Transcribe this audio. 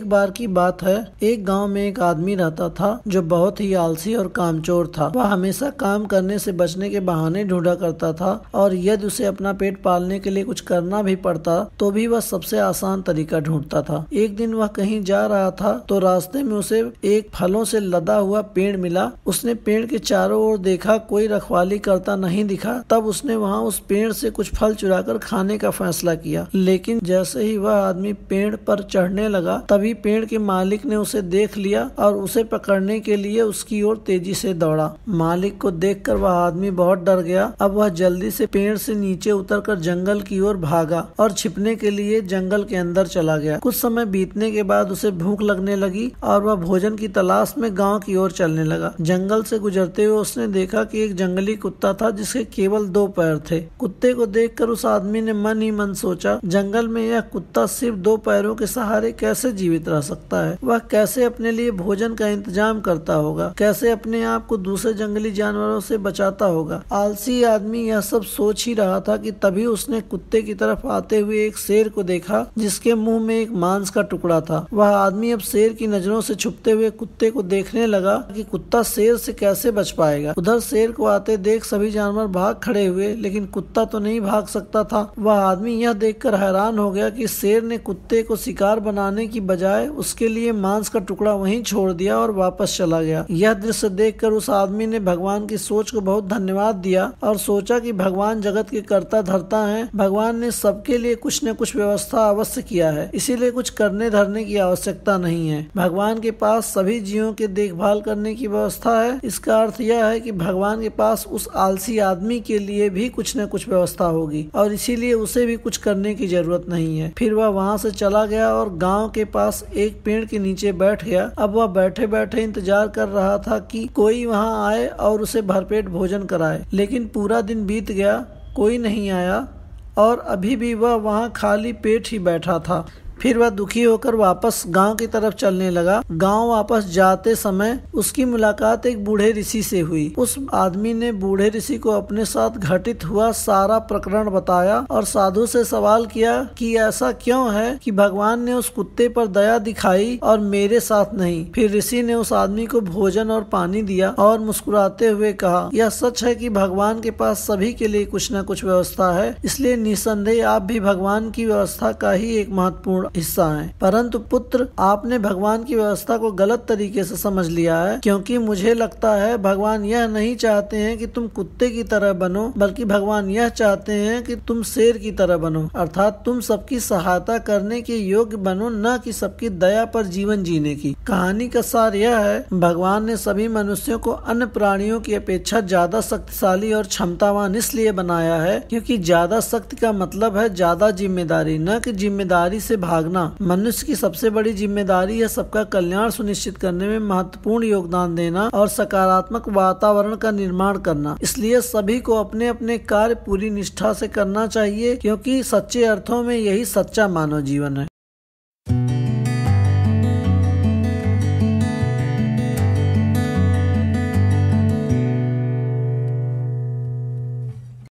एक बार की बात है, एक गांव में एक आदमी रहता था जो बहुत ही आलसी और कामचोर था। वह हमेशा काम करने से बचने के बहाने ढूंढा करता था और यदि उसे अपना पेट पालने के लिए कुछ करना भी पड़ता तो भी वह सबसे आसान तरीका ढूंढता था। एक दिन वह कहीं जा रहा था तो रास्ते में उसे एक फलों से लदा हुआ पेड़ मिला। उसने पेड़ के चारों ओर देखा, कोई रखवाली करता नहीं दिखा। तब उसने वहां उस पेड़ से कुछ फल चुराकर खाने का फैसला किया। लेकिन जैसे ही वह आदमी पेड़ पर चढ़ने लगा तभी पेड़ के मालिक ने उसे देख लिया और उसे पकड़ने के लिए उसकी ओर तेजी से दौड़ा। मालिक को देखकर वह आदमी बहुत डर गया। अब वह जल्दी से पेड़ से नीचे उतरकर जंगल की ओर भागा और छिपने के लिए जंगल के अंदर चला गया। कुछ समय बीतने के बाद उसे भूख लगने लगी और वह भोजन की तलाश में गांव की ओर चलने लगा। जंगल से गुजरते हुए उसने देखा कि एक जंगली कुत्ता था जिसके केवल 2 पैर थे। कुत्ते को देखकर उस आदमी ने मन ही मन सोचा, जंगल में यह कुत्ता सिर्फ 2 पैरों के सहारे कैसे जीवित रह सकता है? वह कैसे अपने लिए भोजन का इंतजाम करता होगा? कैसे अपने आप को दूसरे जंगली जानवरों से बचाता होगा? आलसी आदमी यह सब सोच ही रहा था कि तभी उसने कुत्ते की तरफ आते हुए एक शेर को देखा जिसके मुंह में एक मांस का टुकड़ा था। वह आदमी अब शेर की नजरों से छुपते हुए कुत्ते को देखने लगा कि कुत्ता शेर से कैसे बच पाएगा। उधर शेर को आते देख सभी जानवर भाग खड़े हुए, लेकिन कुत्ता तो नहीं भाग सकता था। वह आदमी यह देखकर हैरान हो गया कि शेर ने कुत्ते को शिकार बनाने की बजाय उसके लिए मांस का टुकड़ा वहीं छोड़ दिया और वापस चला गया। यह दृश्य देखकर उस आदमी ने भगवान की सोच को बहुत धन्यवाद दिया और सोचा कि भगवान जगत के कर्ता धर्ता हैं। भगवान ने सबके लिए कुछ न कुछ व्यवस्था अवश्य किया है, इसीलिए कुछ करने धरने की आवश्यकता नहीं है। भगवान के पास सभी जीवों के देखभाल करने की व्यवस्था है। इसका अर्थ यह है कि भगवान के पास उस आलसी आदमी के लिए भी कुछ न कुछ व्यवस्था होगी और इसीलिए उसे भी कुछ करने की जरूरत नहीं है। फिर वह वहाँ से चला गया और गांव के पास एक पेड़ के नीचे बैठ गया। अब वह बैठे बैठे इंतजार कर रहा था कि कोई वहाँ आए और उसे भरपेट भोजन कराए, लेकिन पूरा दिन बीत गया, कोई नहीं आया और अभी भी वह वहाँ खाली पेट ही बैठा था। फिर वह दुखी होकर वापस गांव की तरफ चलने लगा। गांव वापस जाते समय उसकी मुलाकात एक बूढ़े ऋषि से हुई। उस आदमी ने बूढ़े ऋषि को अपने साथ घटित हुआ सारा प्रकरण बताया और साधु से सवाल किया कि ऐसा क्यों है कि भगवान ने उस कुत्ते पर दया दिखाई और मेरे साथ नहीं। फिर ऋषि ने उस आदमी को भोजन और पानी दिया और मुस्कुराते हुए कहा, यह सच है कि भगवान के पास सभी के लिए कुछ न कुछ व्यवस्था है, इसलिए निसंदेह आप भी भगवान की व्यवस्था का ही एक महत्वपूर्ण हिस्सा है। परंतु पुत्र, आपने भगवान की व्यवस्था को गलत तरीके से समझ लिया है, क्योंकि मुझे लगता है भगवान यह नहीं चाहते हैं कि तुम कुत्ते की तरह बनो, बल्कि भगवान यह चाहते हैं कि तुम शेर की तरह बनो, अर्थात तुम सबकी सहायता करने के योग्य बनो, न कि सबकी दया पर जीवन जीने की। कहानी का सार यह है, भगवान ने सभी मनुष्यों को अन्य प्राणियों की अपेक्षा ज्यादा शक्तिशाली और क्षमतावान इसलिए बनाया है क्योंकि ज्यादा शक्ति का मतलब है ज्यादा जिम्मेदारी, न कि जिम्मेदारी से भागना। मनुष्य की सबसे बड़ी जिम्मेदारी है सबका कल्याण सुनिश्चित करने में महत्वपूर्ण योगदान देना और सकारात्मक वातावरण का निर्माण करना। इसलिए सभी को अपने अपने कार्य पूरी निष्ठा से करना चाहिए, क्योंकि सच्चे अर्थों में यही सच्चा मानव जीवन है।